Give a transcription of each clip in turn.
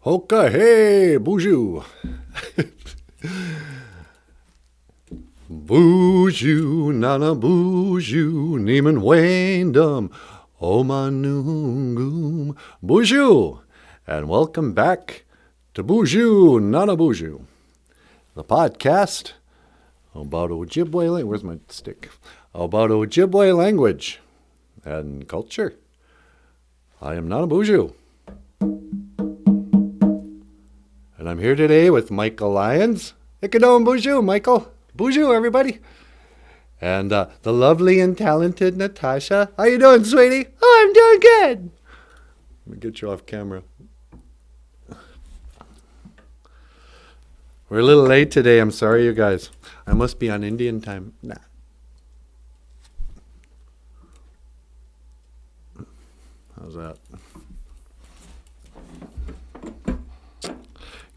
Hoka hey, BOOZHOO. BOOZHOO NANABOOZHOO, Neiman Wayndom, Omanungum, BOOZHOO, and welcome back to BOOZHOO NANABOOZHOO, the podcast about Ojibwe, where's my stick? About Ojibwe language and culture. I am NANABOOZHOO. And I'm here today with Michael Lyons. Ikadom BOOZHOO, Michael. BOOZHOO, everybody. And the lovely and talented Natasha. How you doing, sweetie? Oh, I'm doing good. Let me get you off camera. We're a little late today. I'm sorry, you guys. I must be on Indian time. Nah. How's that?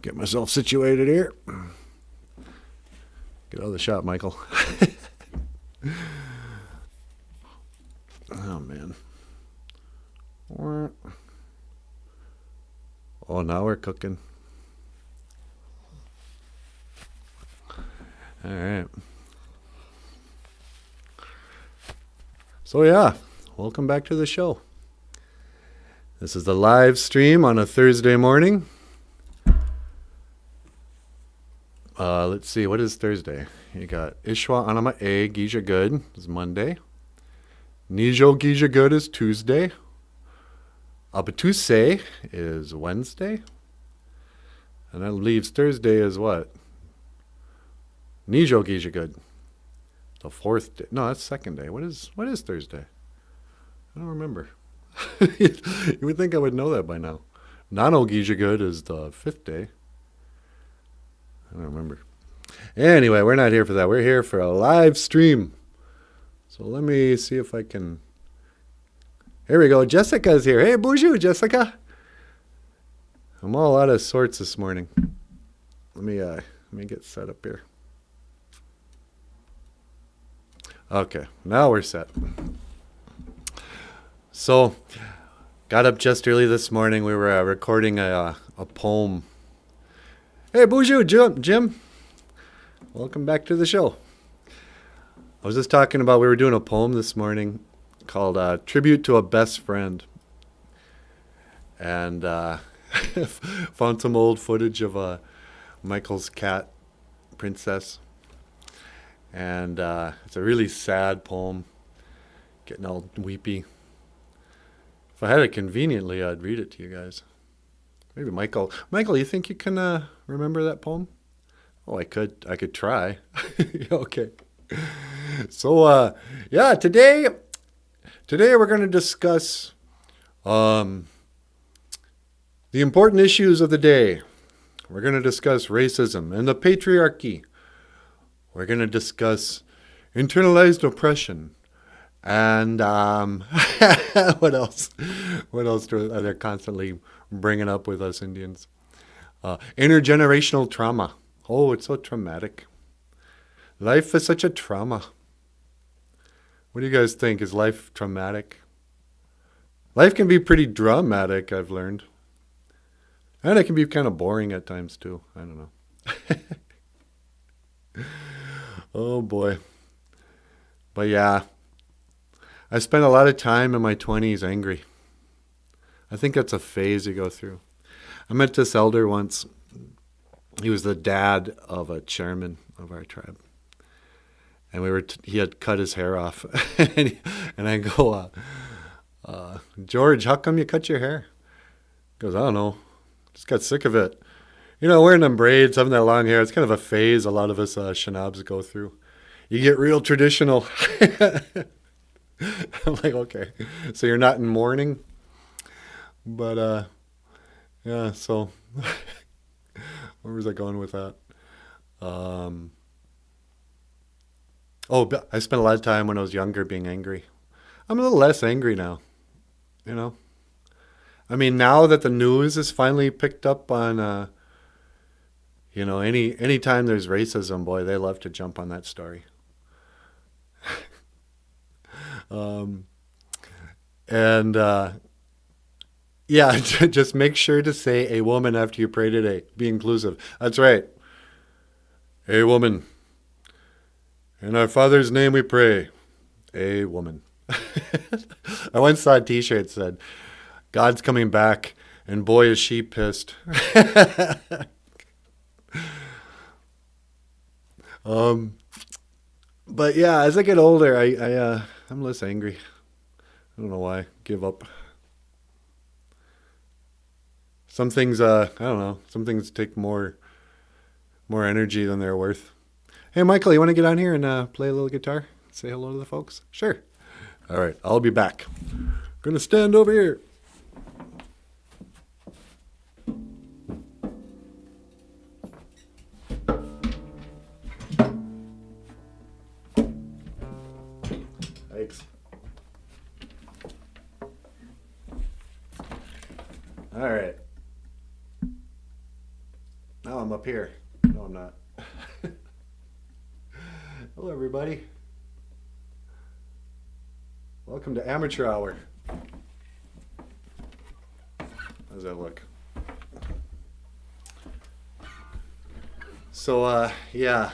Get myself situated here. Get out of the shot, Michael. Oh, man. Oh, now we're cooking. All right. So, yeah, welcome back to the show. This is the live stream on a Thursday morning. Let's see, what is Thursday? You got Ishwa Anama E Gija Good is Monday. Nijo Gija Good is Tuesday. Abatuse is Wednesday. And that leaves Thursday as what? Nijo Gija Good. The fourth day. No, that's second day. What is Thursday? I don't remember. You would think I would know that by now. Nano Gija Good is the fifth day. I don't remember. Anyway, we're not here for that. We're here for a live stream. So let me see if I can. Here we go. Jessica's here. Hey, BOOZHOO, Jessica. I'm all out of sorts this morning. Let me get set up here. Okay, now we're set. So, got up just early this morning. We were recording a poem. Hey, BOOZHOO, Jim. Welcome back to the show. I was just talking about, we were doing a poem this morning called Tribute to a Best Friend. And found some old footage of Michael's cat, Princess. And it's a really sad poem, getting all weepy. If I had it conveniently, I'd read it to you guys. Maybe Michael, you think you can remember that poem? Oh, I could try. Okay. So, yeah, today we're going to discuss the important issues of the day. We're going to discuss racism and the patriarchy. We're going to discuss internalized oppression. And what else? What else are they constantly bringing up with us Indians? Intergenerational trauma. Oh, it's so traumatic. Life is such a trauma. What do you guys think? Is life traumatic? Life can be pretty dramatic, I've learned. And it can be kind of boring at times, too. I don't know. Oh, boy. But yeah, I spent a lot of time in my 20s angry. I think that's a phase you go through. I met this elder once. He was the dad of a chairman of our tribe. And he had cut his hair off. And I go, George, how come you cut your hair? He goes, I don't know. Just got sick of it. You know, wearing them braids, having that long hair, it's kind of a phase a lot of us Shanabs go through. You get real traditional. I'm like, okay. So you're not in mourning? But, yeah, so where was I going with that? I spent a lot of time when I was younger being angry. I'm a little less angry now, you know? I mean, now that the news is finally picked up on, any time there's racism, boy, they love to jump on that story. And Yeah, just make sure to say a woman after you pray today. Be inclusive. That's right. A woman. In our Father's name we pray. A woman. I once saw a t-shirt that said, God's coming back, and boy is she pissed. um, but yeah, as I get older, I'm less angry. I don't know why. Give up. Some things, I don't know. Some things take more energy than they're worth. Hey, Michael, you want to get on here and play a little guitar? Say hello to the folks? Sure. All right, I'll be back. Gonna stand over here. Thanks. All right. Now I'm up here. No, I'm not. Hello, everybody. Welcome to Amateur Hour. How does that look? So, yeah,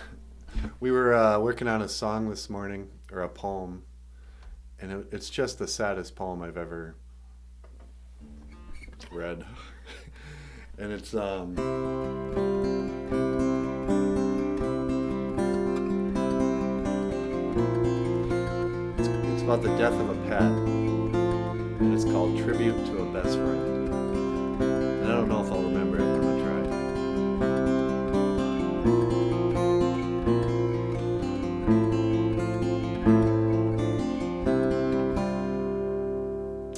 we were working on a song this morning, or a poem, and it's just the saddest poem I've ever read. And it's about the death of a pet, and it's called Tribute to a Best Friend. And I don't know if I'll remember it, but I'm gonna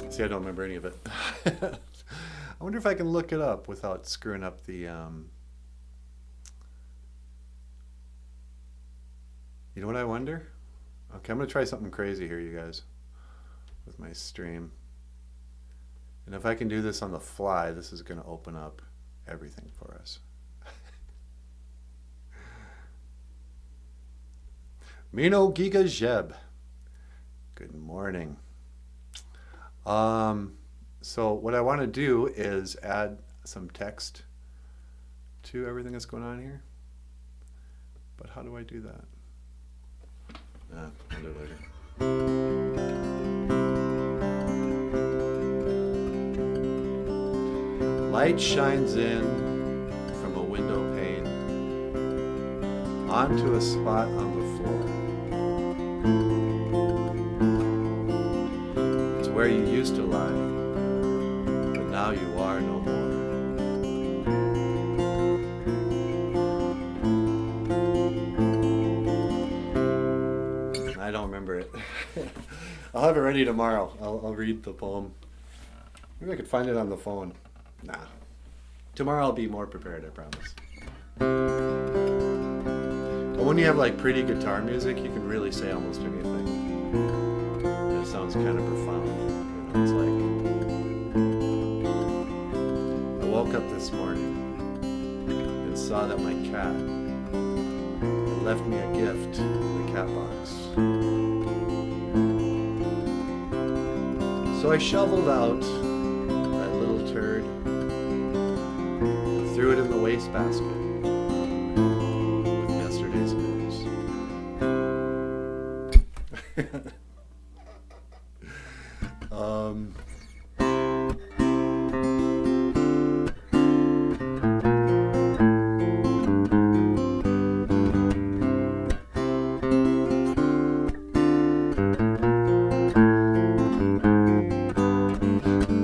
try. See, I don't remember any of it. I wonder if I can look it up without screwing up the, you know what I wonder? Okay, I'm going to try something crazy here, you guys, with my stream. And if I can do this on the fly, this is going to open up everything for us. Mino Giga Jeb. Good morning. So what I want to do is add some text to everything that's going on here. But how do I do that? I'll do it later. Light shines in from a window pane onto a spot on the floor. It's where you used to lie, but now you are no more. I don't remember it. I'll have it ready tomorrow. I'll read the poem. Maybe I could find it on the phone. Nah. Tomorrow I'll be more prepared, I promise. But when you have like pretty guitar music, you can really say almost anything. And it sounds kind of profound. You know, it's like, I woke up this morning and saw that my cat had left me a gift in the cat box. So I shoveled out that little turd and threw it in the wastebasket with yesterday's news.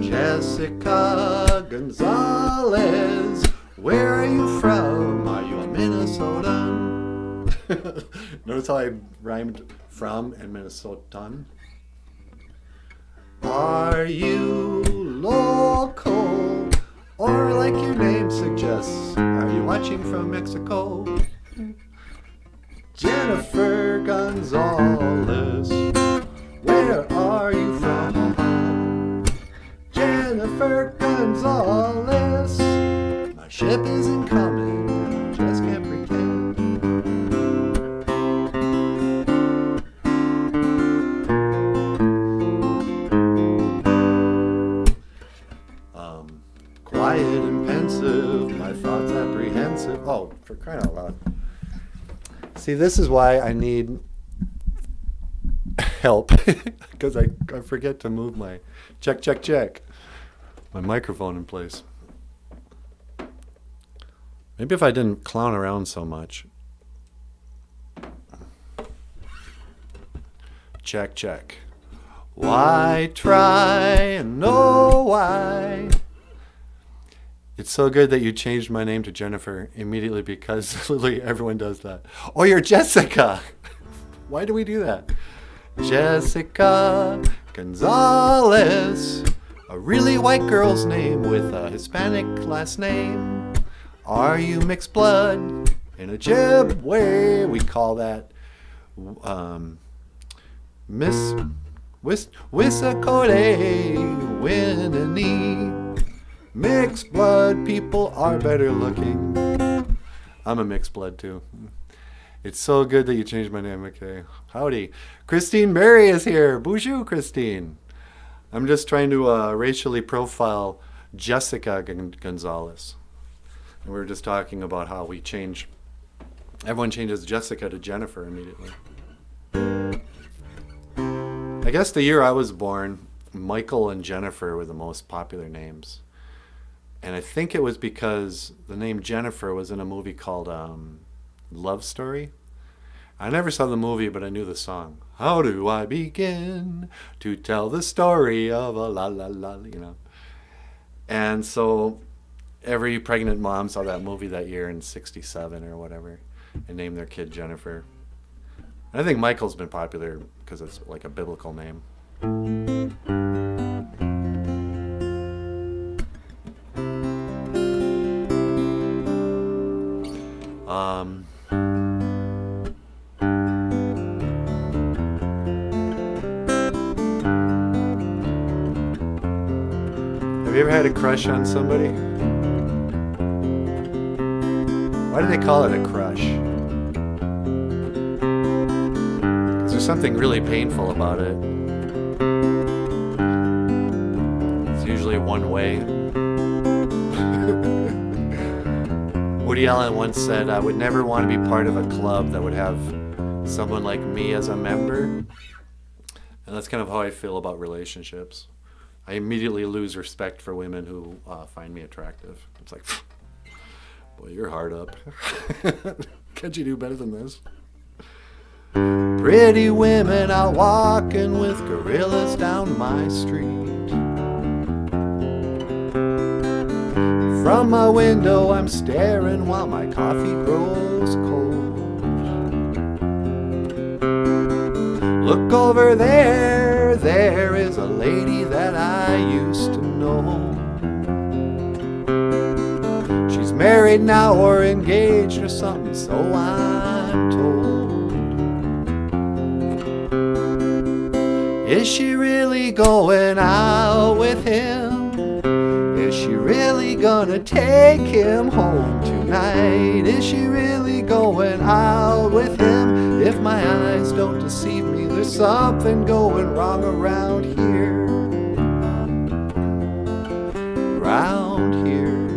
Jessica Gonzalez, where are you from? Are you a Minnesotan? Notice how I rhymed from and Minnesotan? Are you local? Or like your name suggests, are you watching from Mexico? Jennifer Gonzalez, where are you from? Jennifer Gonzalez, my ship isn't coming, I just can't pretend. crying out loud. See, this is why I need help, because I forget to move my check my microphone in place. Maybe if I didn't clown around so much. Check. Why try and know why? It's so good that you changed my name to Jennifer immediately, because literally everyone does that. Oh, you're Jessica. Why do we do that? Jessica Gonzalez, a really white girl's name with a Hispanic last name. Are you mixed blood in Ojibwe? We call that Miss Wissakote Winnenee. Mixed blood people are better looking. I'm a mixed blood too. It's so good that you changed my name. Okay. Howdy. Christine Berry is here. Bonjour, Christine. I'm just trying to racially profile Jessica Gonzalez. And we were just talking about how everyone changes Jessica to Jennifer immediately. I guess the year I was born, Michael and Jennifer were the most popular names. And I think it was because the name Jennifer was in a movie called Love Story. I never saw the movie, but I knew the song. How do I begin to tell the story of a la la la, you know? And so every pregnant mom saw that movie that year in '67 or whatever and named their kid Jennifer. And I think Michael's been popular because it's like a biblical name. Have you ever had a crush on somebody? Why do they call it a crush? Because there's something really painful about it. It's usually one way. Woody Allen once said, I would never want to be part of a club that would have someone like me as a member. And that's kind of how I feel about relationships. I immediately lose respect for women who find me attractive. It's like, boy, you're hard up. Can't you do better than this? Pretty women out walking with gorillas down my street. From my window I'm staring while my coffee grows cold. Look over there, there is a lady that I used to know. She's married now or engaged or something, so I'm told. Is she really going out with him? Is she really gonna take him home tonight? Is she really going out with him? If my eyes don't deceive me, there's something going wrong around here. Around here.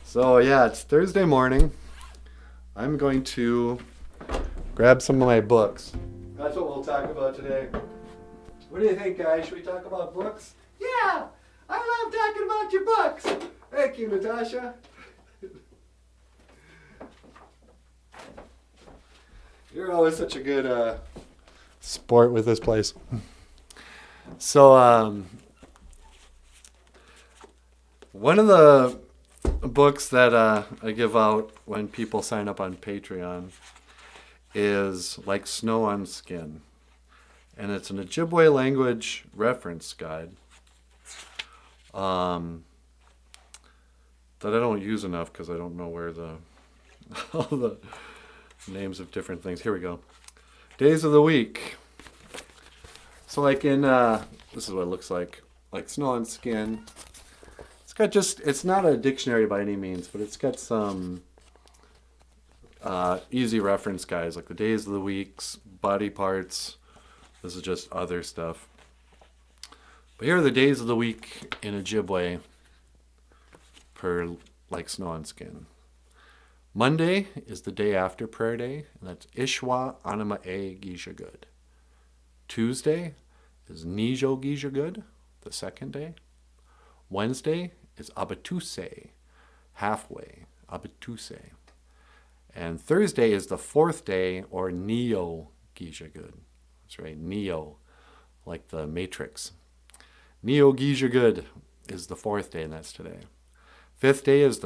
So yeah, it's Thursday morning. I'm going to grab some of my books. That's what we'll talk about today. What do you think, guys? Should we talk about books? Yeah! I love talking about your books! Thank you, Natasha. You're always such a good sport with this place. So, one of the books that I give out when people sign up on Patreon is Like Snow on Skin. And it's an Ojibwe language reference guide that I don't use enough because I don't know where all the names of different things. Here we go. Days of the week. So like in, this is what it looks like Snow on Skin. It's got it's not a dictionary by any means, but it's got some easy reference guides, like the days of the weeks, body parts. This is just other stuff. But here are the days of the week in Ojibwe per Like Snow on Skin. Monday is the day after prayer day, and that's Ishwa Anima E Gijagud. Tuesday is Nijo Gijagud, the second day. Wednesday is Abatuse, halfway, Abatuse. And Thursday is the fourth day, or Neo Gijagud. That's right, Neo, like the Matrix. Neo Gijagud is the fourth day, and that's today. Fifth day is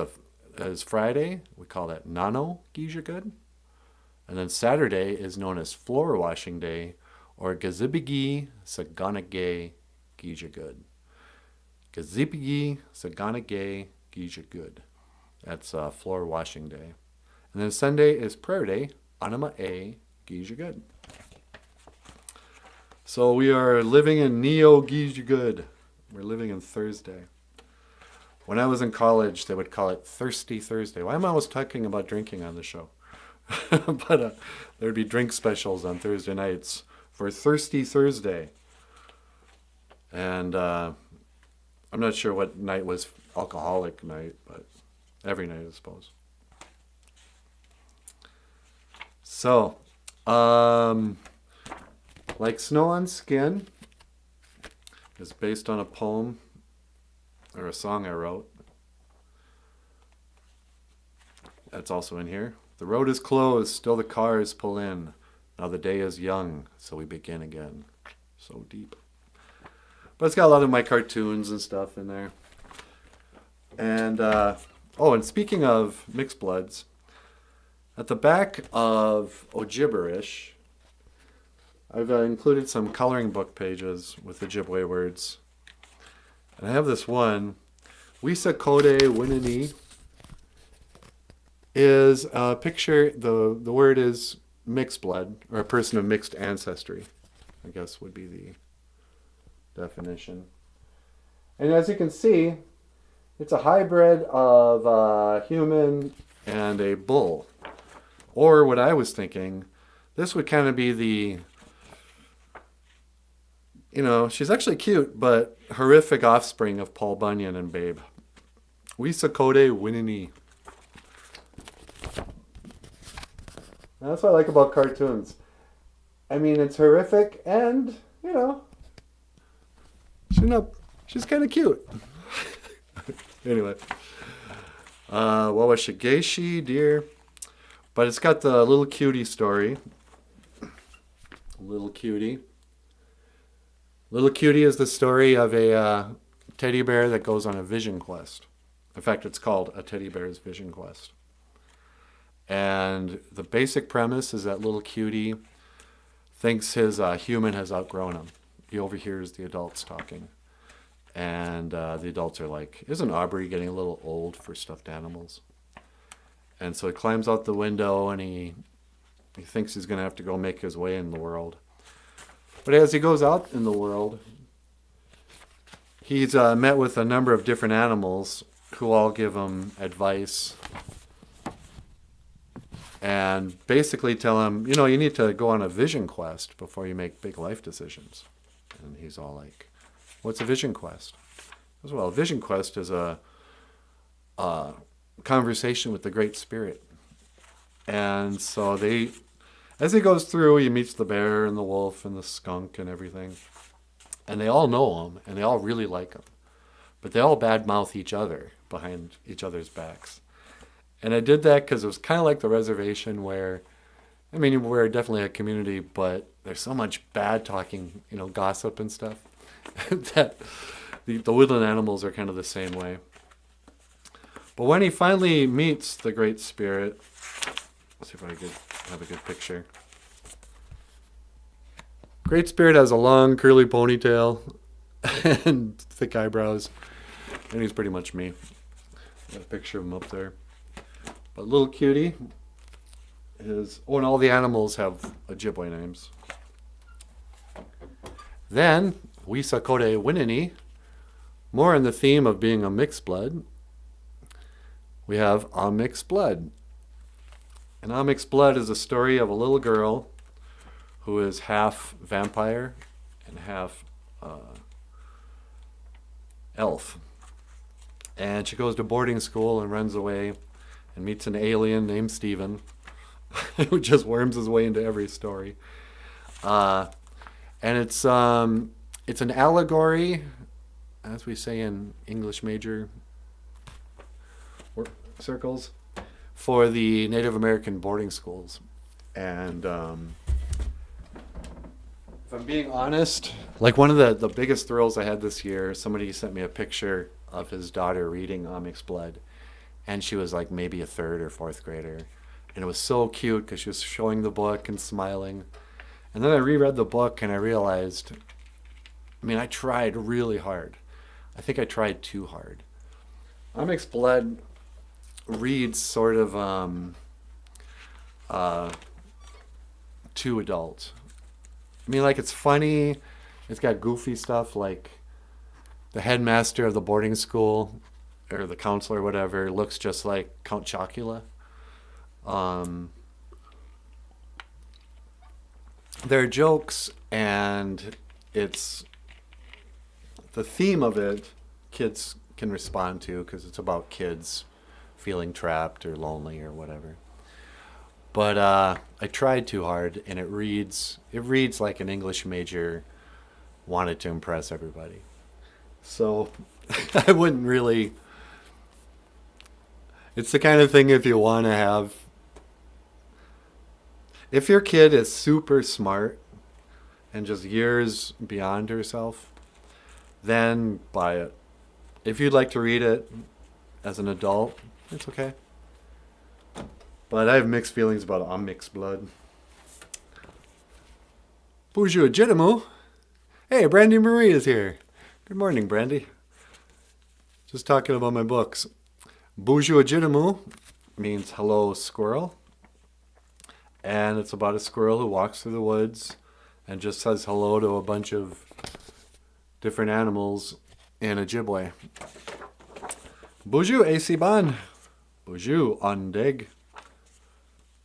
Friday. We call that Nano Gijagud. And then Saturday is known as floor washing day, or Gazibigi Saganage Gijagud. Gazibigi Saganage Gijagud. That's floor washing day. And then Sunday is prayer day, Anima E Gijagud. So we are living in Neo Gijagud. We're living in Thursday. When I was in college, they would call it Thirsty Thursday. Why am I always talking about drinking on the show? But there would be drink specials on Thursday nights for Thirsty Thursday. And I'm not sure what night was alcoholic night, but every night, I suppose. So, Like Snow on Skin is based on a poem or a song I wrote. That's also in here. The road is closed, still the cars pull in. Now the day is young, so we begin again. So deep. But it's got a lot of my cartoons and stuff in there. And, and speaking of mixed bloods, at the back of Ojibwe, I've included some coloring book pages with Ojibwe words. And I have this one, Wisa Kode Winini, is a picture, the word is mixed blood, or a person of mixed ancestry, I guess would be the definition. And as you can see, it's a hybrid of a human and a bull. Or what I was thinking, this would kind of be the, she's actually cute, but horrific offspring of Paul Bunyan and Babe. Wisa Kode Winini. That's what I like about cartoons. I mean, it's horrific and, she's kind of cute. Anyway. Wawashigeshi, dear. But it's got the little cutie story. Little cutie. Little Cutie is the story of a teddy bear that goes on a vision quest. In fact, it's called A Teddy Bear's Vision Quest. And the basic premise is that Little Cutie thinks his human has outgrown him. He overhears the adults talking. And the adults are like, isn't Aubrey getting a little old for stuffed animals? And so he climbs out the window and he thinks he's going to have to go make his way in the world. But as he goes out in the world, he's met with a number of different animals who all give him advice and basically tell him, you need to go on a vision quest before you make big life decisions. And he's all like, what's a vision quest? As well, a vision quest is a conversation with the Great Spirit. And so as he goes through, he meets the bear and the wolf and the skunk and everything. And they all know him, and they all really like him. But they all badmouth each other behind each other's backs. And I did that because it was kind of like the reservation where, we're definitely a community, but there's so much bad talking, gossip and stuff, that the woodland animals are kind of the same way. But when he finally meets the Great Spirit, let's see if I could have a good picture. Great Spirit has a long curly ponytail and thick eyebrows, and he's pretty much me. Got a picture of him up there. But Little Cutie is, and all the animals have Ojibwe names. Then Wisa Kode Winini, more on the theme of being a mixed blood. We have A Mixed Blood. And A Mixed Blood is a story of a little girl who is half vampire and half elf. And she goes to boarding school and runs away and meets an alien named Steven who just worms his way into every story. And it's an allegory, as we say in English major circles, for the Native American boarding schools. And if I'm being honest, like one of the biggest thrills I had this year, somebody sent me a picture of his daughter reading Onyx Blood, and she was like maybe a third or fourth grader. And it was so cute because she was showing the book and smiling. And then I reread the book and I realized, I mean, I tried really hard. I think I tried too hard. Onyx Blood reads sort of too adult. I mean, like, it's funny. It's got goofy stuff, like the headmaster of the boarding school or the counselor or whatever looks just like Count Chocula. There are jokes, and it's the theme of it kids can respond to because it's about kids feeling trapped or lonely or whatever. But I tried too hard, and it reads like an English major wanted to impress everybody. So I wouldn't really. It's the kind of thing if you want to have. If your kid is super smart and just years beyond herself, then buy it. If you'd like to read it as an adult, it's okay. But I have mixed feelings about Onyx Blood. BOOZHOO NANABOOZHOO. Hey, Brandy Marie is here. Good morning, Brandy. Just talking about my books. BOOZHOO NANABOOZHOO means hello, squirrel. And it's about a squirrel who walks through the woods and just says hello to a bunch of different animals in Ojibwe. BOOZHOO AC Ban. BOOZHOO Ondeg.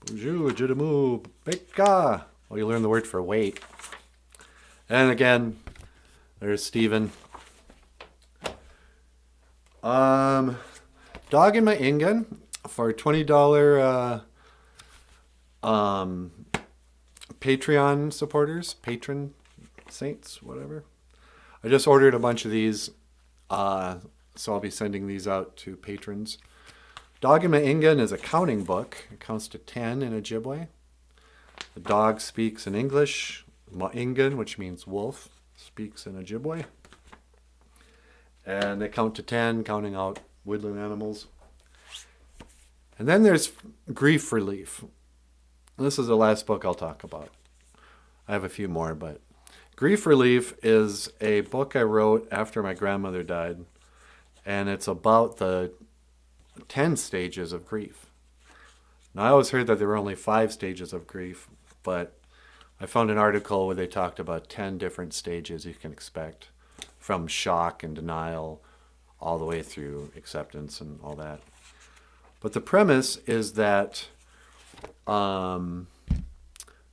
BOOZHOO NANABOOZHOO Beka. Well, you learn the word for wait. And again, there's Steven. Dog in my Ingen for $20 Patreon supporters, patron saints, whatever. I just ordered a bunch of these, so I'll be sending these out to patrons. Dog in my Ingen is a counting book. It counts to 10 in Ojibwe. The dog speaks in English. Ma'ingen, which means wolf, speaks in Ojibwe. And they count to 10, counting out woodland animals. And then there's Grief Relief. This is the last book I'll talk about. I have a few more, but Grief Relief is a book I wrote after my grandmother died. And it's about the 10 stages of grief. Now, I always heard that there were only 5 stages of grief, but I found an article where they talked about 10 different stages you can expect, from shock and denial all the way through acceptance and all that. But the premise is that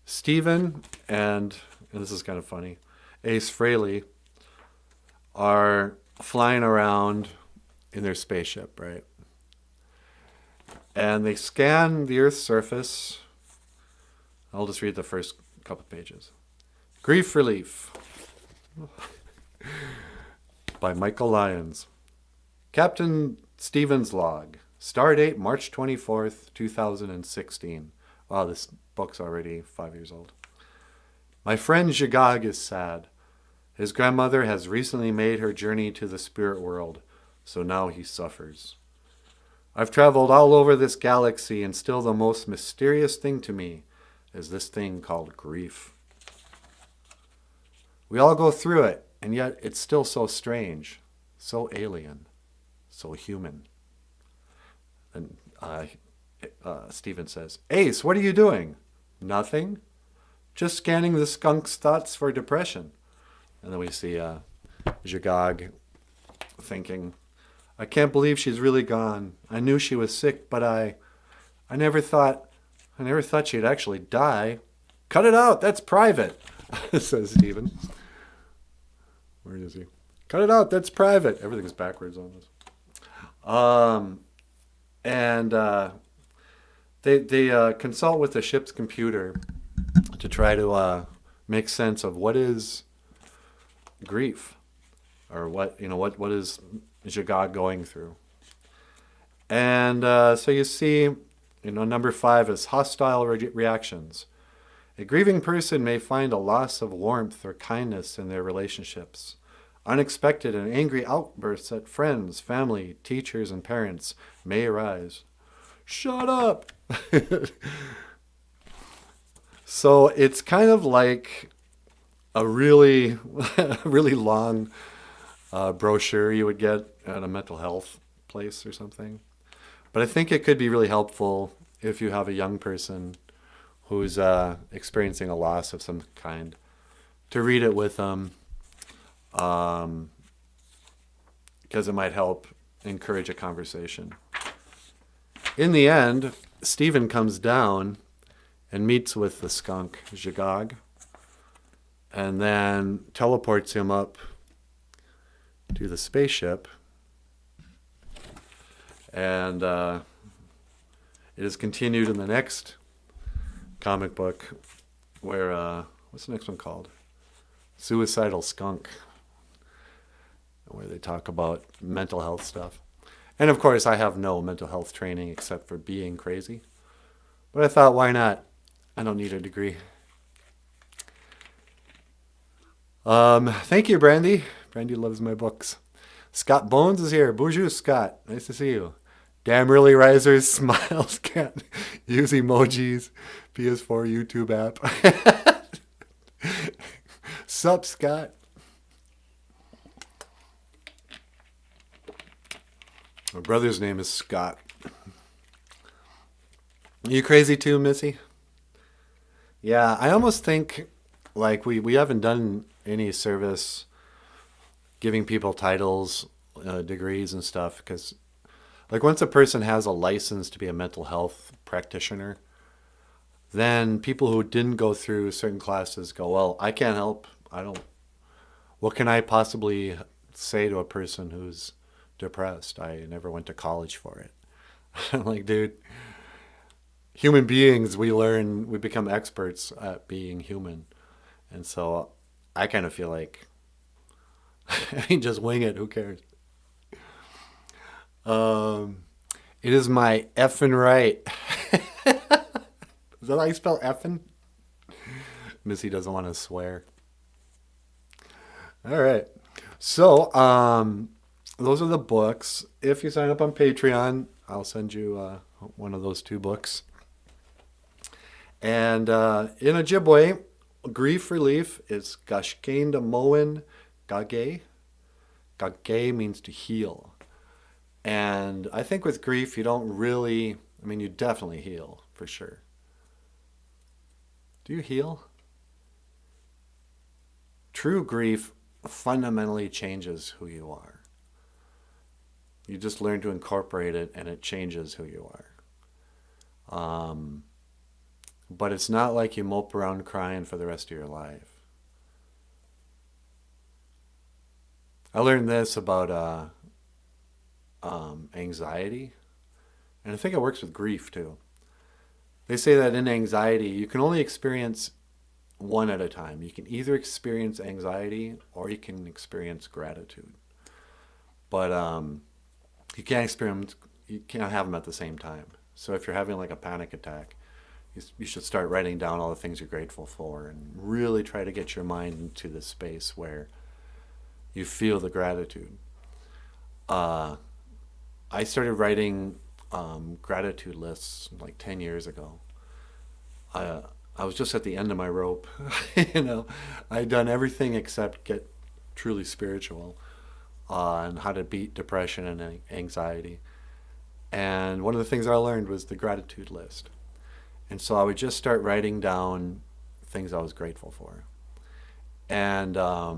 Stephen and this is kind of funny, Ace Frehley are flying around in their spaceship, right? And they scan the Earth's surface. I'll just read the first couple pages. Grief Relief by Michael Lyons. Captain Stephen's log. Stardate March 24th, 2016. Wow, this book's already 5 years old. My friend Jagag is sad. His grandmother has recently made her journey to the spirit world, so now he suffers. I've traveled all over this galaxy, and still the most mysterious thing to me is this thing called grief. We all go through it, and yet it's still so strange, so alien, so human. And Stephen says, Ace, what are you doing? Nothing. Just scanning the skunk's thoughts for depression. And then we see Jagag thinking, I can't believe she's really gone. I knew she was sick, but I never thought she'd actually die. Cut it out. That's private, says Stephen. Where is he? Cut it out. That's private. Everything's backwards on this. And they consult with the ship's computer to try to make sense of what is grief, or what is Jagad going through. And so you see, number 5 is hostile reactions. A grieving person may find a loss of warmth or kindness in their relationships. Unexpected and angry outbursts at friends, family, teachers, and parents may arise. Shut up! So it's kind of like a really, really long brochure you would get at a mental health place or something. But I think it could be really helpful if you have a young person who's experiencing a loss of some kind, to read it with them, because it might help encourage a conversation. In the end, Stephen comes down and meets with the skunk, Jagad, and then teleports him up to the spaceship. And it is continued in the next comic book, where, what's the next one called? Suicidal Skunk, where they talk about mental health stuff. And of course, I have no mental health training except for being crazy. But I thought, why not? I don't need a degree. Thank you, Brandy. Brandy loves my books. Scott Bones is here. Bonjour, Scott. Nice to see you. Damn really risers, smiles, can't use emojis, PS4 YouTube app. Sup, Scott? My brother's name is Scott. Are you crazy too, Missy? Yeah, I almost think like we haven't done any service giving people titles, degrees and stuff, because like once a person has a license to be a mental health practitioner, then people who didn't go through certain classes go, well, I can't help. What can I possibly say to a person who's depressed? I never went to college for it. I'm like, dude, human beings, we become experts at being human. And so I kind of feel like, I mean, just wing it, who cares? It is my effing right. Is that how you spell effing? Missy doesn't want to swear. All right. So, those are the books. If you sign up on Patreon, I'll send you one of those 2 books. And in Ojibwe, grief relief is Gashkain da Moen Gage. Gage means to heal. And I think with grief, you don't really, I mean, you definitely heal, for sure. Do you heal? True grief fundamentally changes who you are. You just learn to incorporate it, and it changes who you are. But it's not like you mope around crying for the rest of your life. I learned this about anxiety, and I think it works with grief too. They say that in anxiety, you can only experience one at a time. You can either experience anxiety or you can experience gratitude. But you can't have them at the same time. So if you're having like a panic attack, you should start writing down all the things you're grateful for and really try to get your mind into the space where you feel the gratitude. I started writing gratitude lists like 10 years ago. I was just at the end of my rope. I'd done everything except get truly spiritual on how to beat depression and anxiety. And one of the things I learned was the gratitude list. And so I would just start writing down things I was grateful for. And I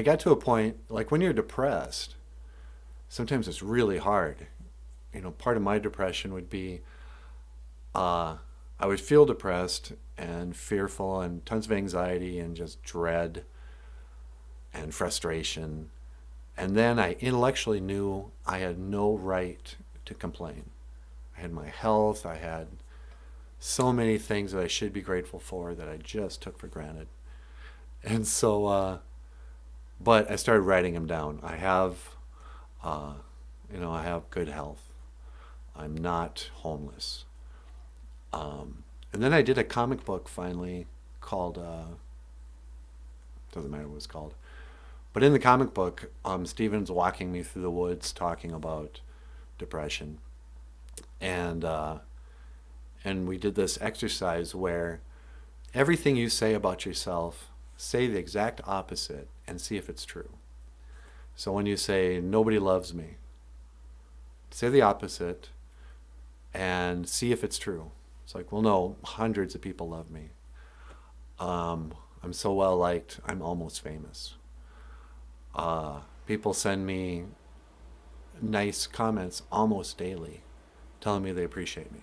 got to a point, like when you're depressed, sometimes it's really hard. Part of my depression would be I would feel depressed and fearful and tons of anxiety and just dread. and frustration. And then I intellectually knew I had no right to complain. I had my health, I had so many things that I should be grateful for that I just took for granted. And so, but I started writing them down. I have, I have good health. I'm not homeless. And then I did a comic book finally called, doesn't matter what it's called. But in the comic book, Stephen's walking me through the woods talking about depression. And we did this exercise where everything you say about yourself, say the exact opposite and see if it's true. So when you say, nobody loves me, say the opposite and see if it's true. It's like, well, no, hundreds of people love me. I'm so well liked, I'm almost famous. People send me nice comments almost daily, telling me they appreciate me.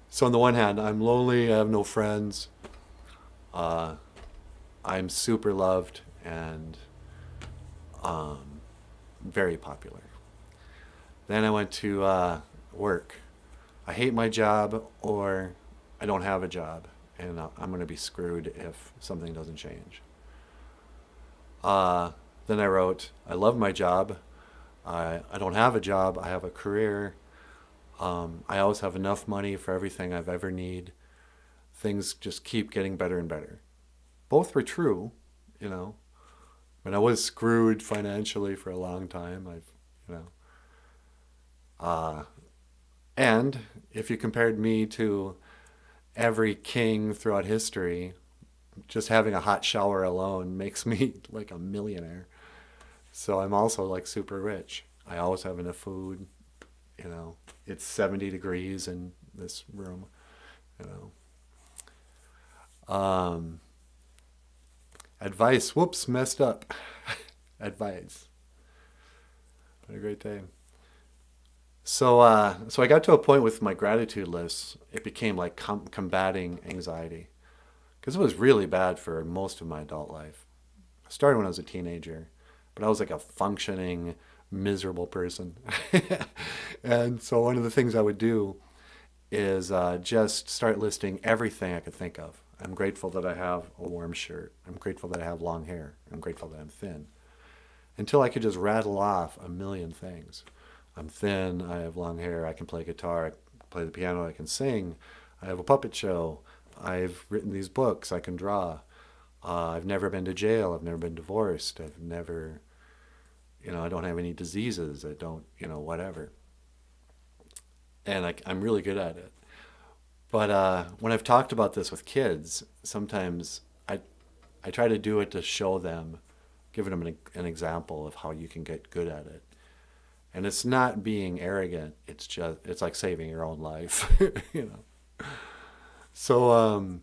So on the one hand, I'm lonely, I have no friends. I'm super loved and very popular. Then I went to work. I hate my job, or I don't have a job, and I'm going to be screwed if something doesn't change. Then I wrote, I love my job. I don't have a job. I have a career. I always have enough money for everything I've ever need. Things just keep getting better and better. Both were true, But I was screwed financially for a long time. And if you compared me to every king throughout history, just having a hot shower alone makes me like a millionaire. So I'm also like super rich. I always have enough food. It's 70 degrees in this room. Advice. Whoops, messed up. Advice. What a great day. So I got to a point with my gratitude list. It became like combating anxiety, because it was really bad for most of my adult life. I started when I was a teenager, but I was like a functioning, miserable person. And so one of the things I would do is just start listing everything I could think of. I'm grateful that I have a warm shirt. I'm grateful that I have long hair. I'm grateful that I'm thin. Until I could just rattle off a million things. I'm thin, I have long hair, I can play guitar, I can play the piano, I can sing, I have a puppet show, I've written these books, I can draw. I've never been to jail, I've never been divorced, I've never, I don't have any diseases, I don't, whatever. And I'm really good at it. But when I've talked about this with kids, sometimes I try to do it to show them, giving them an example of how you can get good at it. And it's not being arrogant, it's like saving your own life, So,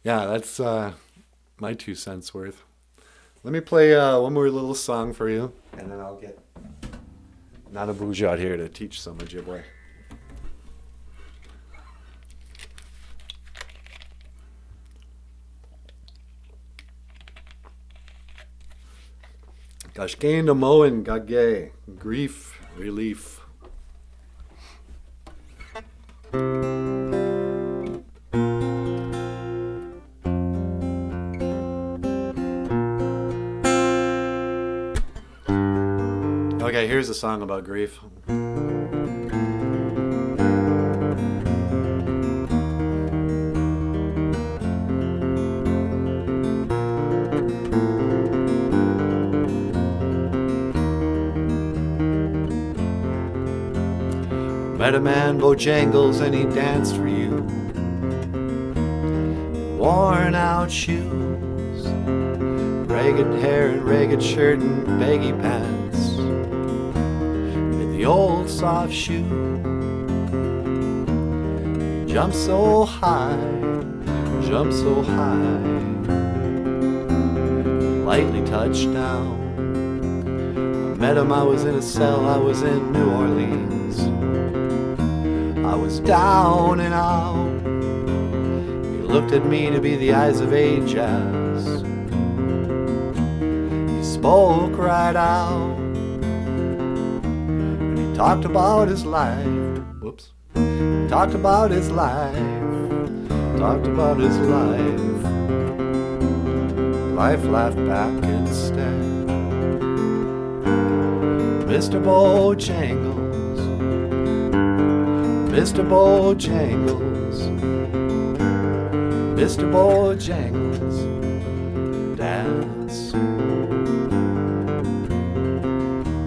yeah, that's my 2 cents worth. Let me play one more little song for you, and then I'll get NANABOOZHOO out here to teach some OJIBWE. Kashkain Moen Gage, grief relief. Okay, here's a song about grief. Met a man, Bojangles, and he danced for you. Worn out shoes, ragged hair and ragged shirt and baggy pants, and the old soft shoe. Jump so high, lightly touched down. I met him, I was in a cell, I was in New Orleans. I was down and out. He looked at me to be the eyes of age as spoke right out. And he talked about his life. Whoops. He talked about his life. Talked about his life. Life laughed back instead. Mr. Bojangles, Mr. Bojangles, Mr. Bojangles, dance.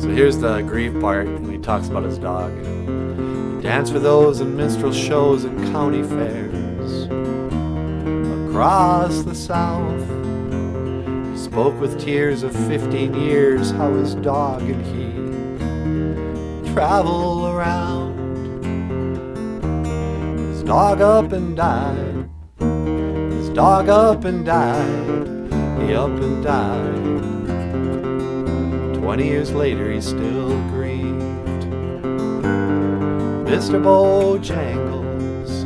So here's the grief part when he talks about his dog. He danced for those in minstrel shows and county fairs across the South. He spoke with tears of 15 years how his dog and he travel around. His dog up and died. His dog up and died. He up and died. 20 years later he still grieved. Mr. Bojangles,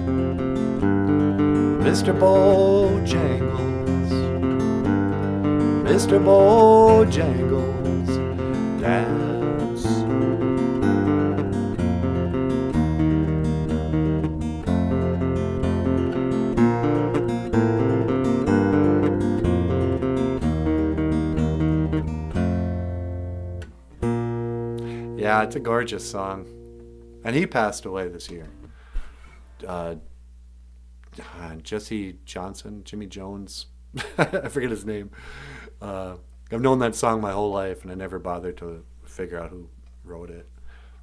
Mr. Bojangles, Mr. Bojangles, dance. Yeah, it's a gorgeous song. And he passed away this year. Jesse Johnson, Jimmy Jones, I forget his name. I've known that song my whole life, and I never bothered to figure out who wrote it.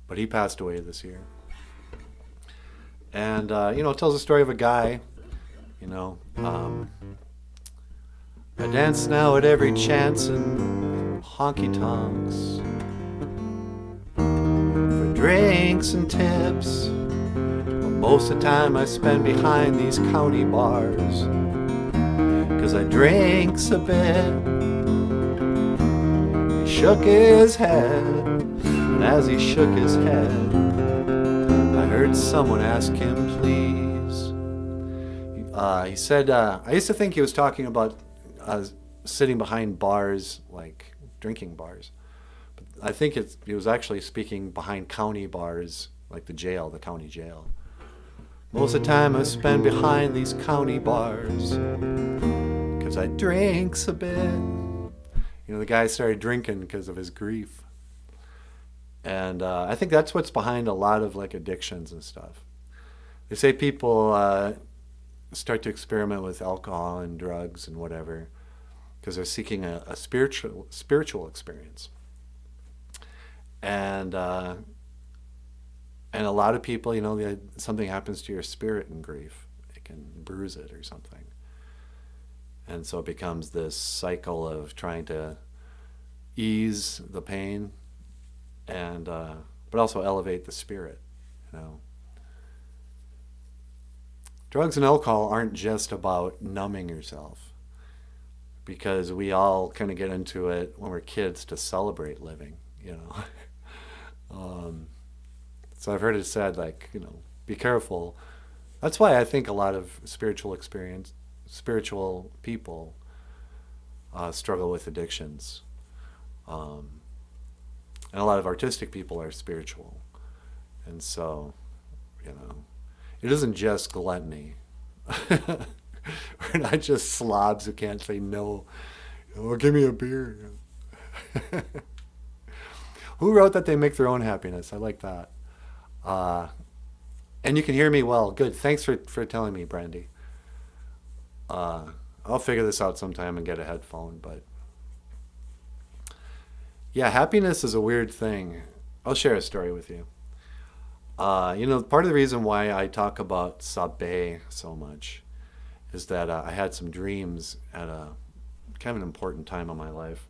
But he passed away this year. And, it tells the story of a guy, I dance now at every chance in honky-tonks for drinks and tips. Most of the time I spend behind these county bars, 'cause I drinks a bit. He shook his head, and as he shook his head, I heard someone ask him, please. He said, I used to think he was talking about sitting behind bars, like drinking bars. But I think he was actually speaking behind county bars, like the jail, the county jail. Most of the time I spend behind these county bars, 'cause I drinks a bit. The guy started drinking because of his grief. And I think that's what's behind a lot of like addictions and stuff. They say people start to experiment with alcohol and drugs and whatever because they're seeking a spiritual experience. And a lot of people, something happens to your spirit in grief. It can bruise it or something. And so it becomes this cycle of trying to ease the pain and but also elevate the spirit, Drugs and alcohol aren't just about numbing yourself, because we all kind of get into it when we're kids to celebrate living, So I've heard it said, be careful. That's why I think a lot of spiritual people struggle with addictions. And a lot of artistic people are spiritual. And so, it isn't just gluttony. We're not just slobs who can't say no. Give me a beer. Who wrote that they make their own happiness? I like that. And you can hear me well. Good. Thanks for telling me, Brandy. I'll figure this out sometime and get a headphone. But yeah, happiness is a weird thing. I'll share a story with you. Part of the reason why I talk about Sabe so much is that I had some dreams at a kind of an important time in my life.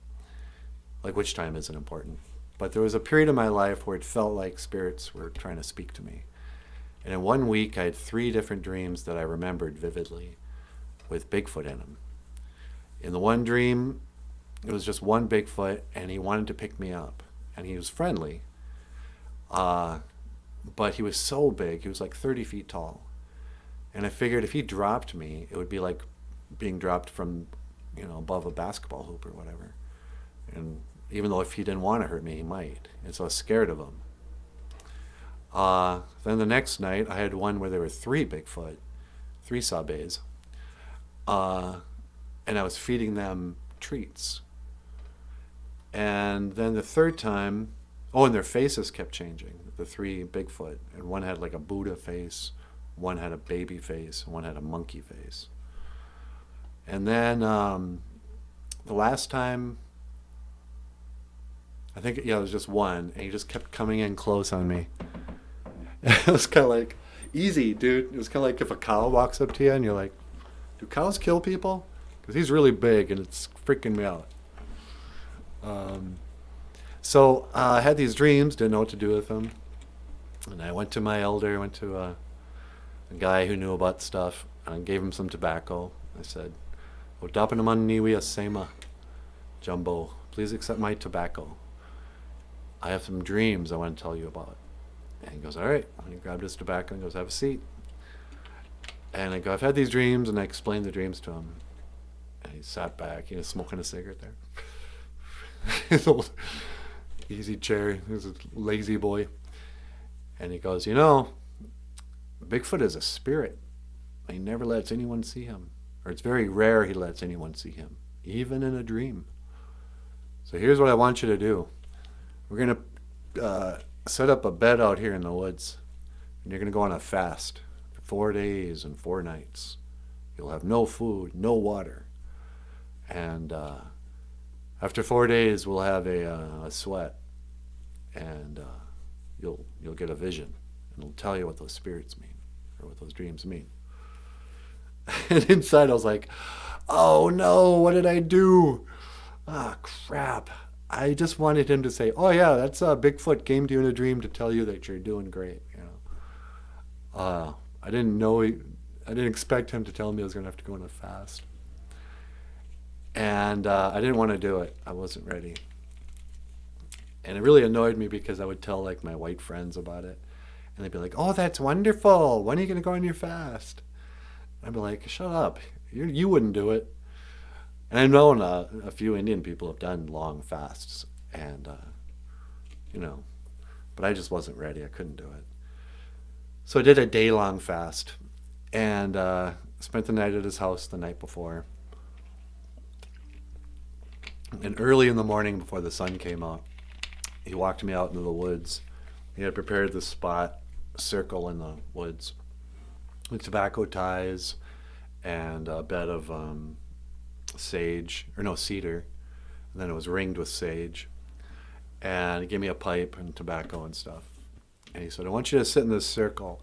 Like, which time isn't important? But there was a period in my life where it felt like spirits were trying to speak to me. And in 1 week, I had 3 different dreams that I remembered vividly with Bigfoot in them. In the one dream, it was just one Bigfoot, and he wanted to pick me up. And he was friendly. But he was so big, he was like 30 feet tall. And I figured if he dropped me, it would be like being dropped from, above a basketball hoop or whatever. And even though if he didn't want to hurt me, he might. And so I was scared of him. Then the next night, I had one where there were 3 Bigfoot, 3 Sabes. And I was feeding them treats. And then the third time, and their faces kept changing, the 3 Bigfoot. And one had like a Buddha face, one had a baby face, and one had a monkey face. And then the last time, I think, it was just one, and he just kept coming in close on me. It was kind of like, easy, dude. It was kind of like if a cow walks up to you and you're like, do cows kill people? Because he's really big and it's freaking me out. So I had these dreams, didn't know what to do with them. And I went to my elder, went to a guy who knew about stuff, and gave him some tobacco. I said, "Odapanaman niwi asema, Jumbo, please accept my tobacco. I have some dreams I want to tell you about." And he goes, "All right." And he grabbed his tobacco and goes, "Have a seat." And I go, "I've had these dreams," and I explained the dreams to him. And he sat back, smoking a cigarette there. His old easy chair. He was a lazy boy. And he goes, Bigfoot is a spirit. He never lets anyone see him. Or it's very rare he lets anyone see him, even in a dream. So here's what I want you to do. We're going to set up a bed out here in the woods. And you're going to go on a fast for 4 days and 4 nights. You'll have no food, no water. And after 4 days, we'll have a sweat. And you'll get a vision. And it'll tell you what those spirits mean, or what those dreams mean. And inside I was like, oh no, what did I do? Ah, crap. I just wanted him to say, oh yeah, that's Bigfoot came to you in a dream to tell you that you're doing great. I didn't expect him to tell me I was going to have to go on a fast. And I didn't want to do it. I wasn't ready. And it really annoyed me because I would tell like my white friends about it. And they'd be like, oh, that's wonderful. When are you going to go on your fast? I'd be like, shut up. You wouldn't do it. And I've known a few Indian people have done long fasts. And, but I just wasn't ready. I couldn't do it. So I did a day-long fast. And spent the night at his house the night before. And early in the morning before the sun came up, he walked me out into the woods. He had prepared this spot, a circle in the woods, with tobacco ties and a bed of cedar. And then it was ringed with sage. And he gave me a pipe and tobacco and stuff. And he said, I want you to sit in this circle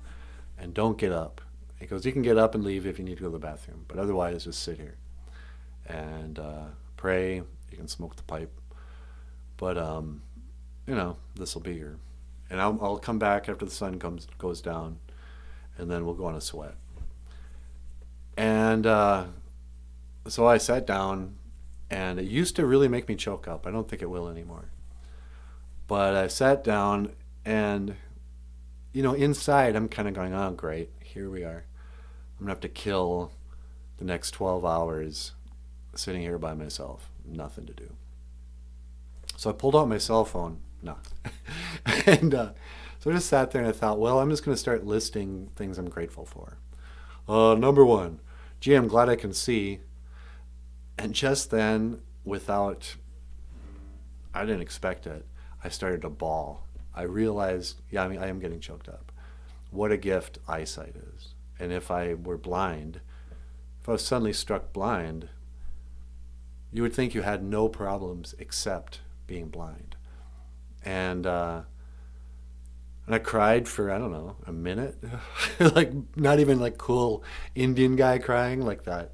and don't get up. He goes, you can get up and leave if you need to go to the bathroom, but otherwise just sit here and pray. You can smoke the pipe. But, this will be your... And I'll come back after the sun goes down, and then we'll go on a sweat. And so I sat down, and it used to really make me choke up. I don't think it will anymore. But I sat down, and, inside I'm kind of going, oh, great, here we are. I'm going to have to kill the next 12 hours sitting here by myself. Nothing to do. So I pulled out my cell phone. No. And so I just sat there and I thought, well, I'm just going to start listing things I'm grateful for. Number 1, gee, I'm glad I can see. And just then, I didn't expect it, I started to bawl. I realized, I am getting choked up. What a gift eyesight is. And if I were blind, if I was suddenly struck blind, you would think you had no problems except being blind. And I cried for, I don't know, a minute. Like, not even like cool Indian guy crying like that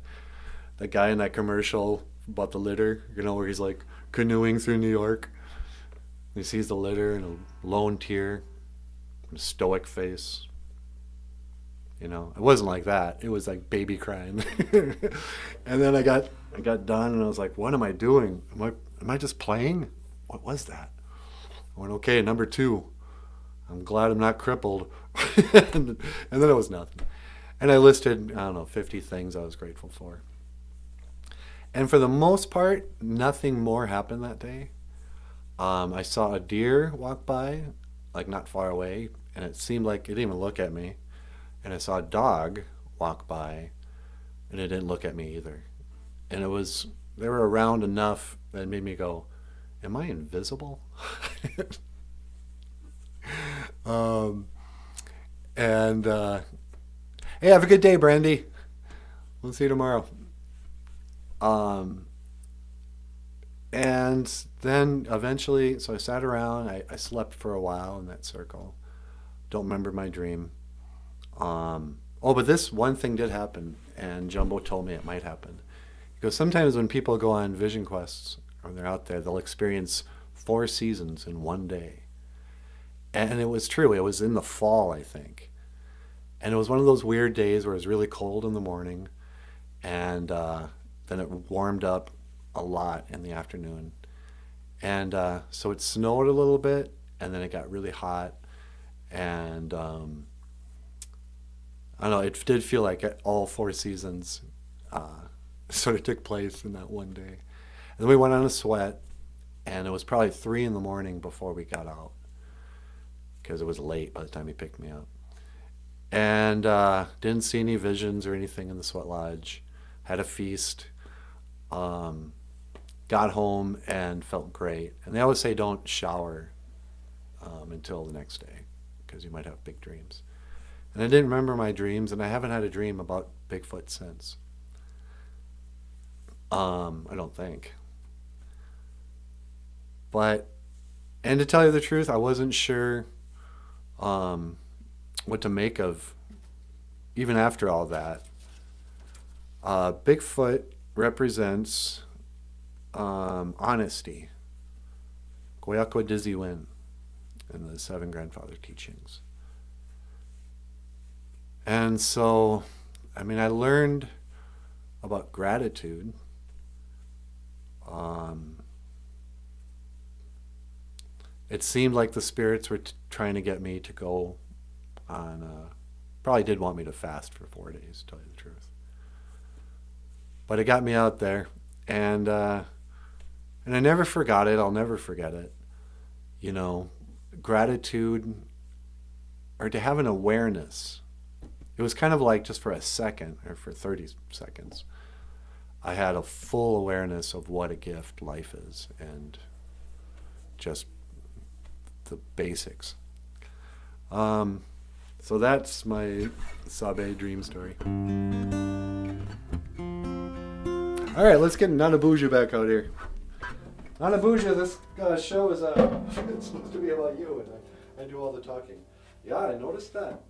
guy in that commercial about the litter, where he's like canoeing through New York. He sees the litter and a lone tear, and a stoic face. It wasn't like that. It was like baby crying. And then I got done and I was like, what am I doing? Am I just playing? What was that? I went, okay, number 2. I'm glad I'm not crippled. And then it was nothing. And I listed, 50 things I was grateful for. And for the most part, nothing more happened that day. I saw a deer walk by, like not far away, and it seemed like it didn't even look at me. And I saw a dog walk by, and it didn't look at me either. And they were around enough that it made me go, am I invisible? um, and hey, have a good day, Brandy. We'll see you tomorrow. And then eventually, so I sat around. I slept for a while in that circle. Don't remember my dream. But this one thing did happen, and Jumbo told me it might happen. Because sometimes when people go on vision quests, or they're out there, they'll experience 4 seasons in one day. And it was true. It was in the fall, I think. And it was one of those weird days where it was really cold in the morning, and then it warmed up a lot in the afternoon. And so it snowed a little bit, and then it got really hot. And I don't know, it did feel like all 4 seasons sort of took place in that one day. And then we went on a sweat, and it was probably 3 in the morning before we got out, because it was late by the time he picked me up. And didn't see any visions or anything in the sweat lodge. Had a feast. Got home and felt great. And they always say don't shower until the next day, because you might have big dreams. And I didn't remember my dreams, and I haven't had a dream about Bigfoot since. I don't think. And to tell you the truth, I wasn't sure what to make of, even after all that. Bigfoot represents honesty. Goyakwa Diziwin in the 7 Grandfather Teachings. And so, I mean, I learned about gratitude. It seemed like the spirits were trying to get me to go on, probably did want me to fast for 4 days, to tell you the truth. But it got me out there, and I never forgot it. I'll never forget it. You know, gratitude, or to have an awareness. It was kind of like just for a second, or for 30 seconds, I had a full awareness of what a gift life is, and just the basics. So that's my Sabe dream story. All right, let's get NanaBOOZHOO back out here. NanaBOOZHOO, this show is it's supposed to be about you, and I do all the talking. Yeah, I noticed that.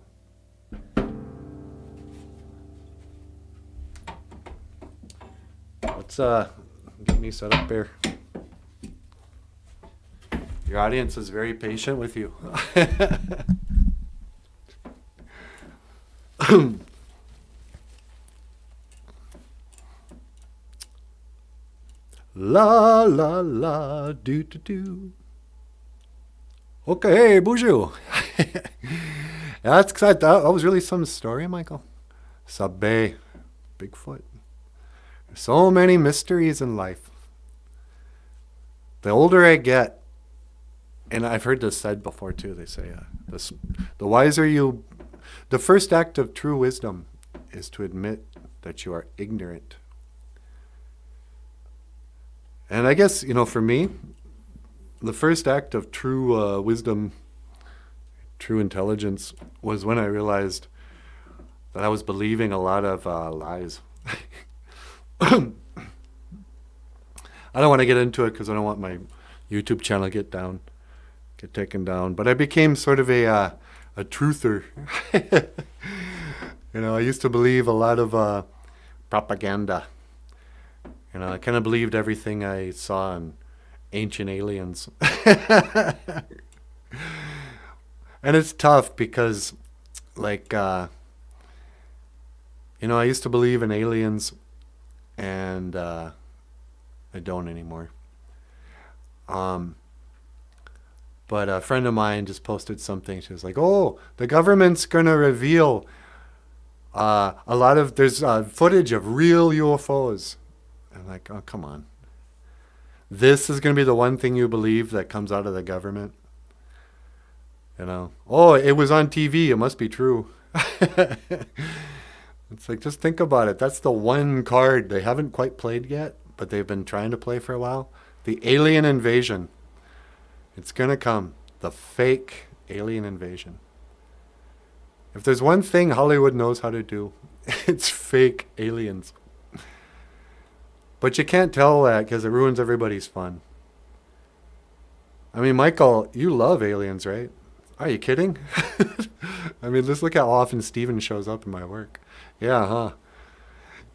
Let's get me set up here. Your audience is very patient with you. La la la do do do. Okay, BOOZHOO. That's exciting. That was really some story, Michael. Sabe, Bigfoot. There's so many mysteries in life. The older I get, and I've heard this said before too, they say, the wiser you, the first act of true wisdom is to admit that you are ignorant. And I guess, you know, for me, the first act of true wisdom, true intelligence, was when I realized that I was believing a lot of lies. I don't want to get into it because I don't want my YouTube channel to get taken down. But I became sort of a truther. You know, I used to believe a lot of propaganda. You know, I kind of believed everything I saw in Ancient Aliens. And it's tough because, like, you know, I used to believe in aliens, and I don't anymore. But a friend of mine just posted something. She was like, oh, the government's going to reveal there's footage of real UFOs I'm like, oh, come on. This is going to be the one thing you believe that comes out of the government? You know, oh, it was on TV. It must be true. It's like, just think about it. That's the one card they haven't quite played yet, but they've been trying to play for a while. The alien invasion. It's going to come. The fake alien invasion. If there's one thing Hollywood knows how to do, it's fake aliens. But you can't tell that because it ruins everybody's fun. I mean, Michael, you love aliens, right? Are you kidding? I mean, just look how often Steven shows up in my work. Yeah, huh?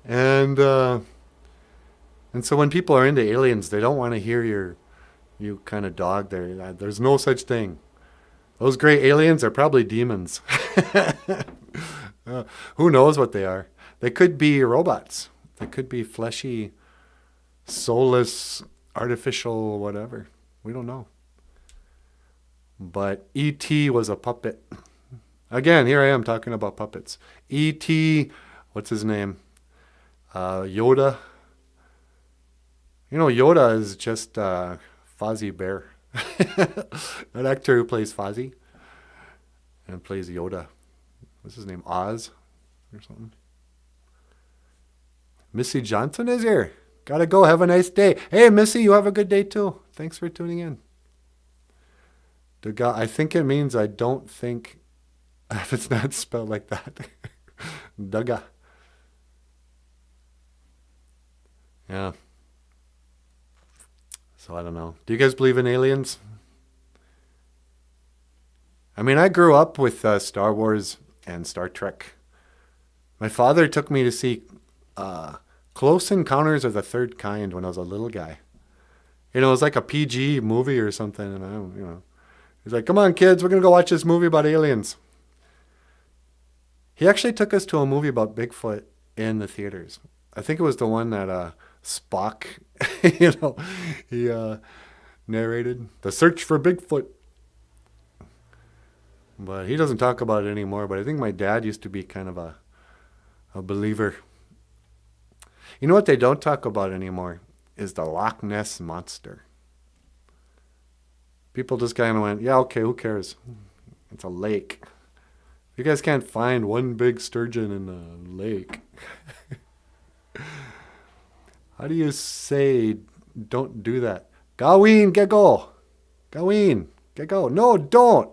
And so when people are into aliens, they don't want to hear you kind of dog there. There's no such thing. Those gray aliens are probably demons. Who knows what they are? They could be robots. They could be fleshy, soulless, artificial, whatever. We don't know. But E.T. was a puppet. Again, here I am talking about puppets. E.T., what's his name? Yoda. You know, Yoda is just Fozzie Bear. That actor who plays Fozzie and plays Yoda. What's his name? Oz or something? Missy Johnson is here. Gotta go. Have a nice day. Hey, Missy, you have a good day too. Thanks for tuning in. I think it means I don't think, if it's not spelled like that. Dugga. Yeah. So I don't know. Do you guys believe in aliens? I mean, I grew up with Star Wars and Star Trek. My father took me to see Close Encounters of the Third Kind when I was a little guy. You know, it was like a PG movie or something, and he's like, "Come on, kids, we're gonna go watch this movie about aliens." He actually took us to a movie about Bigfoot in the theaters. I think it was the one that Spock, he narrated, "The Search for Bigfoot." But he doesn't talk about it anymore. But I think my dad used to be kind of a believer. You know what they don't talk about anymore is the Loch Ness Monster. People just kind of went, yeah, okay, who cares? It's a lake. You guys can't find one big sturgeon in a lake. How do you say don't do that? Gawain, get go. Gawain, get go. No, don't.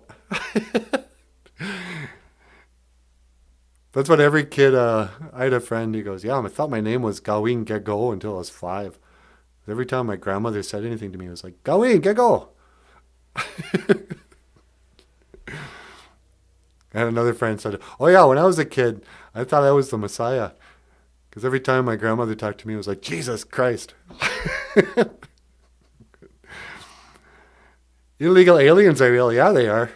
That's what every kid, I had a friend, he goes, yeah, I thought my name was Gawain, get go until I was 5. Every time my grandmother said anything to me, it was like, Gawain, get go. And another friend said, oh yeah, when I was a kid, I thought I was the Messiah. Because every time my grandmother talked to me, it was like, Jesus Christ. Illegal aliens are real. Yeah, they are.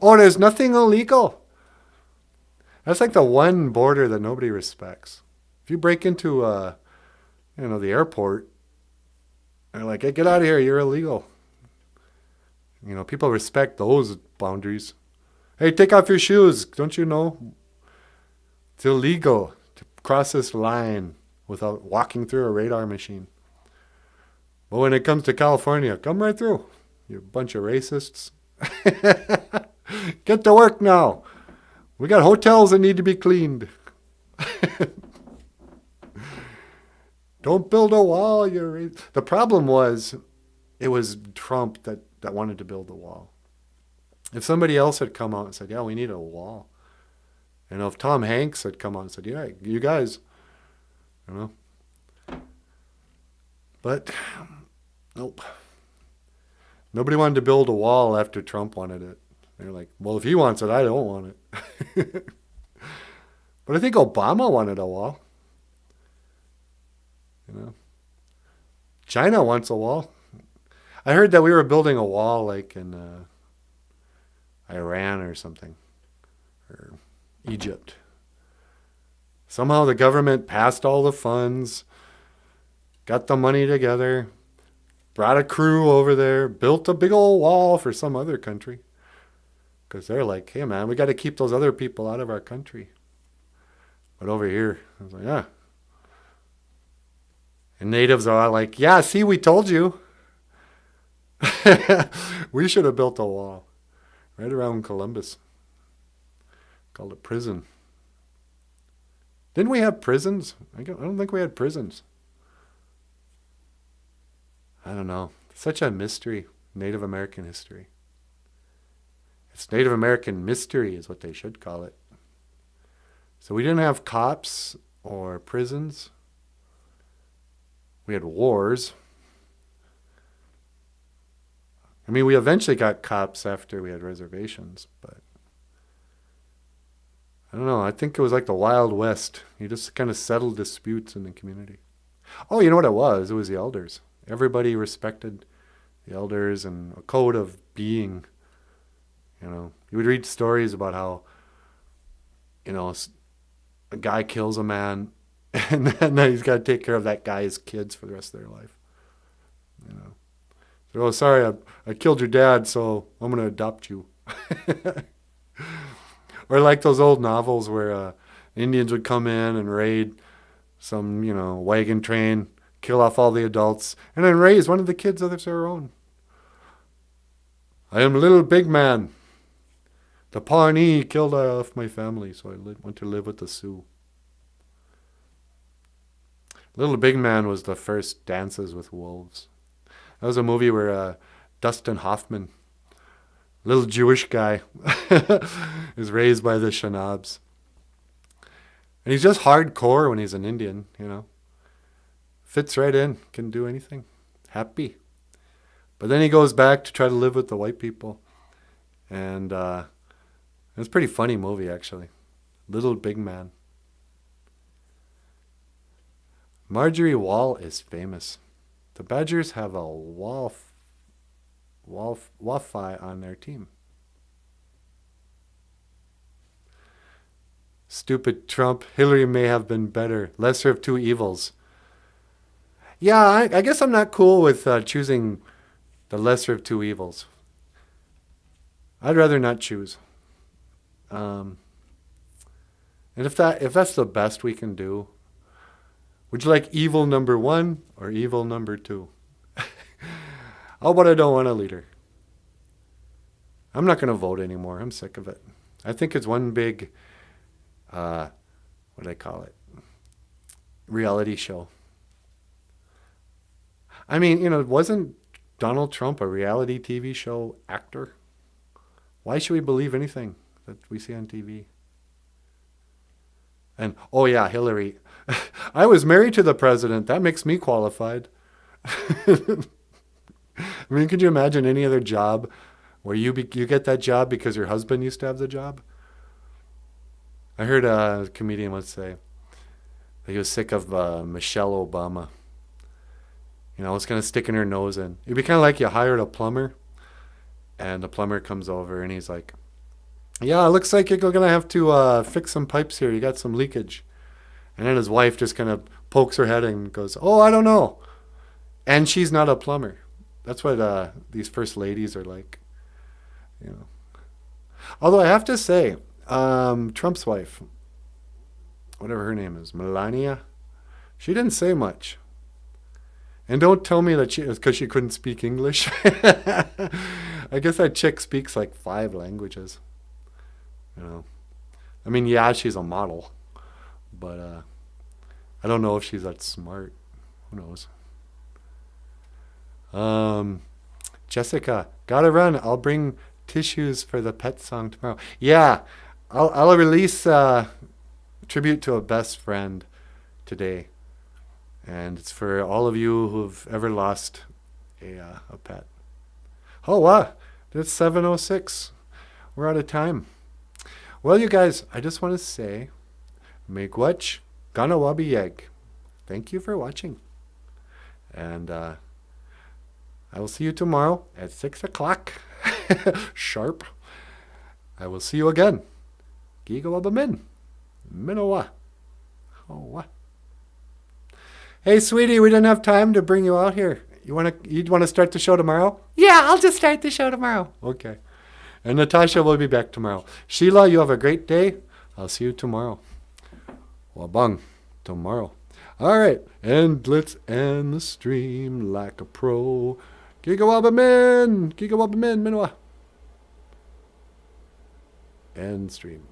Oh, there's nothing illegal. That's like the one border that nobody respects. If you break into, the airport, they're like, hey, get out of here. You're illegal. People respect those boundaries. Hey, take off your shoes. Don't you know? It's illegal to cross this line without walking through a radar machine. But when it comes to California, come right through. You bunch of racists. Get to work now. We got hotels that need to be cleaned. Don't build a wall. The problem was, it was Trump that wanted to build the wall. If somebody else had come out and said, yeah, we need a wall. And if Tom Hanks had come out and said, yeah, you guys, But, nope. Nobody wanted to build a wall after Trump wanted it. They're like, well, if he wants it, I don't want it. But I think Obama wanted a wall. China wants a wall. I heard that we were building a wall like in Iran or something. Or Egypt. Somehow the government passed all the funds, got the money together, brought a crew over there, built a big old wall for some other country. Because they're like, hey man, we got to keep those other people out of our country. But over here, I was like, yeah, And natives are all like, yeah, see, we told you. We should have built a wall right around Columbus. Called it prison. Didn't we have prisons? I don't think we had prisons. I don't know. Such a mystery. Native American history. It's Native American mystery is what they should call it. So we didn't have cops or prisons. We had wars. I mean, we eventually got cops after we had reservations, but I don't know. I think it was like the Wild West. You just kind of settled disputes in the community. Oh, you know what it was? It was the elders. Everybody respected the elders and a code of being. You know, you would read stories about how, you know, a guy kills a man and then he's got to take care of that guy's kids for the rest of their life. You know, so, oh, sorry, I killed your dad, so I'm going to adopt you. Or like those old novels where Indians would come in and raid some, you know, wagon train, kill off all the adults, and then raise one of the kids of their own. I am a little big man. The Pawnee killed off my family, so I went to live with the Sioux. Little Big Man was the first Dances with Wolves. That was a movie where Dustin Hoffman, little Jewish guy, is raised by the Shanabs. And he's just hardcore when he's an Indian, you know. Fits right in, can do anything. Happy. But then he goes back to try to live with the white people. And it's a pretty funny movie, actually. Little Big Man. Marjorie Wall is famous. The Badgers have a Wi-Fi on their team. Stupid Trump. Hillary may have been better. Lesser of two evils. Yeah, I guess I'm not cool with choosing the lesser of two evils. I'd rather not choose. And if that's the best we can do, would you like evil number 1 or evil number 2? Oh, but I don't want a leader. I'm not going to vote anymore. I'm sick of it. I think it's one big, what do I call it? Reality show. I mean, you know, wasn't Donald Trump a reality TV show actor? Why should we believe anything that we see on TV? And, oh yeah, Hillary. I was married to the president. That makes me qualified. I mean, could you imagine any other job where you get that job because your husband used to have the job? I heard a comedian once say that he was sick of Michelle Obama. You know, it's going to stick in her nose in. It'd be kind of like you hired a plumber, and the plumber comes over, and he's like, yeah, it looks like you're going to have to fix some pipes here. You got some leakage. And then his wife just kind of pokes her head and goes, oh, I don't know. And she's not a plumber. That's what these first ladies are like. You know. Although I have to say, Trump's wife, whatever her name is, Melania, she didn't say much. And don't tell me that it's because she couldn't speak English. I guess that chick speaks like 5 languages. You know, I mean, yeah, she's a model, but I don't know if she's that smart. Who knows? Jessica, gotta run. I'll bring tissues for the pet song tomorrow. Yeah, I'll release tribute to a best friend today, and it's for all of you who've ever lost a pet. Oh wow, it's 7:06. We're out of time. Well, you guys, I just want to say, miigwech ganawabiyeg. Thank you for watching. And I will see you tomorrow at 6 o'clock. Sharp. I will see you again. Gigawabamin. Minowa. Oh, hey, sweetie, we didn't have time to bring you out here. You want to start the show tomorrow? Yeah, I'll just start the show tomorrow. Okay. And Natasha will be back tomorrow. Sheila, you have a great day. I'll see you tomorrow. Wabang. Tomorrow. All right, and let's end the stream like a pro. Gigawabba men, Minoa. End stream.